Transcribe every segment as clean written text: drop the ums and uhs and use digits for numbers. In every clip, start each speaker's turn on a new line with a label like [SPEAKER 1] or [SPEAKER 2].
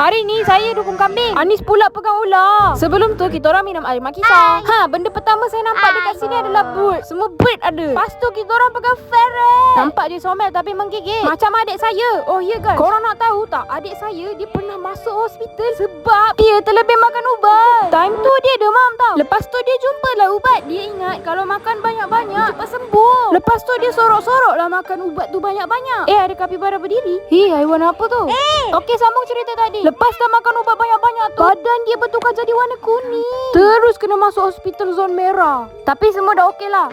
[SPEAKER 1] Hari ni saya dukung kambing, Anis pula pegang ular. Sebelum tu kita orang minum air makisa. Benda pertama saya nampak dekat sini adalah bird. Semua bird ada. Lepas tu kita orang pegang ferret. Nampak je somel tapi menggigit macam adik saya. Oh ya guys, korang nak tahu tak, adik saya dia pernah masuk hospital sebab dia terlebih makan ubat. Time tu dia demam tau. Lepas tu dia jumpalah ubat. Dia ingat kalau makan banyak-banyak cepat sembuh. Lepas tu dia sorok-sorok lah makan ubat tu banyak-banyak. Ada kapibara berdiri. Haiwan apa tu? Okey, sambung cerita tadi. Lepas dah makan ubat banyak-banyak tu, badan dia bertukar jadi warna kuning. Terus kena masuk hospital zon merah. Tapi semua dah okey lah.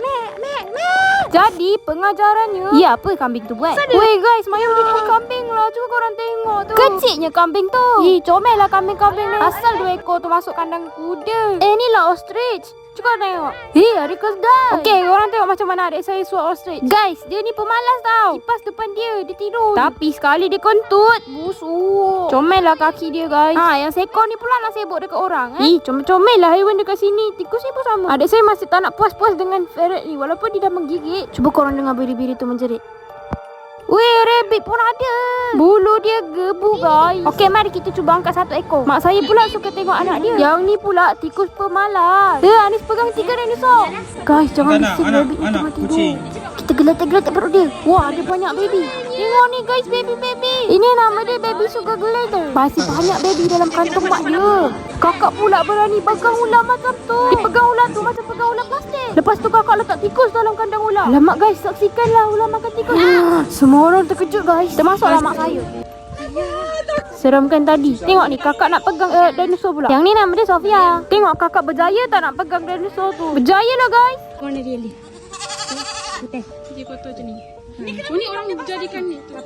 [SPEAKER 1] Jadi pengajarannya, apa kambing tu buat? Weh guys, Mayang jumpa kambing lah. Cuba korang tengok tu. Kecilnya kambing tu. Comel lah kambing-kambing ni. Asal 2 ekor tu masuk kandang kuda. Ni lah ostrich. Cuba tengok. ada keldai. Okey, korang tengok macam mana adik saya suap ostrich. Guys, dia ni pemalas tau. Kipas depan dia tidur. Tapi sekali dia kentut, busuk. Comel lah kaki dia guys. Yang seekor ni pula nak sibuk dekat orang. Comel lah haiwan dekat sini. Tikus ni pun sama. Adik saya masih tak nak puas-puas dengan ferret ni, walaupun dia dah menggigit. Cuba korang dengar biri-biri tu menjerit. Weh, rabbit pun ada. Bulu dia gebu guys. Okey, mari kita cuba angkat 1 ekor. Mak saya pula suka tengok anak dia. Yang ni pula tikus pemalas. Anis pegang 3 dinosaur. Guys, jangan bising rabbit ni tengah tidur. Kita geletak-geletak perut dia. Wah, ada banyak baby. Tengok ni guys, baby-baby. Ini nama dia baby sugar glider. Masih banyak baby dalam kantong mak dia. Kakak pula berani pegang ular macam tu. Dia pegang ular tu macam pegang ular plastik. Lepas tu kakak letak tikus dalam kandang ular. Alamak guys, saksikanlah ular makan tikus. Semua orang terkejut guys, termasuklah mak saya. Seram kan tadi. Tengok ni, kakak nak pegang dinosaur pula. Yang ni nama dia Sofia. Tengok kakak berjaya tak nak pegang dinosaur tu. Berjaya lah guys.
[SPEAKER 2] Mana dia ni? Dia kotor je ni. Ni orang jadikan ni tu.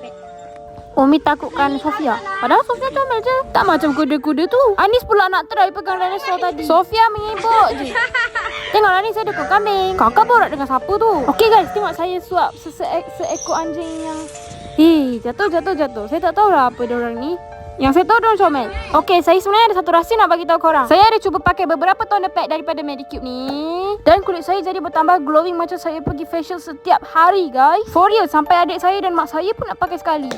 [SPEAKER 1] Umi takutkan Sofia. Padahal Sofia comel je. Tak macam kuda-kuda tu. Anis pula nak try pegang dinosaur tadi. Sofia mengibuk je. Tengoklah ni, saya dukung kambing. Kakak borak dengan siapa tu? Okey guys, tengok saya suap seekor anjing yang jatuh. Saya tak tahulah apa dia orang ni. Yang saya tahu dia orang comel. Okey, saya sebenarnya ada satu rahsia nak bagi tahu korang. Saya ada cuba pakai beberapa toner pack daripada Medicube ni, dan kulit saya jadi bertambah glowing macam saya pergi facial setiap hari guys. For real, sampai adik saya dan mak saya pun nak pakai sekali.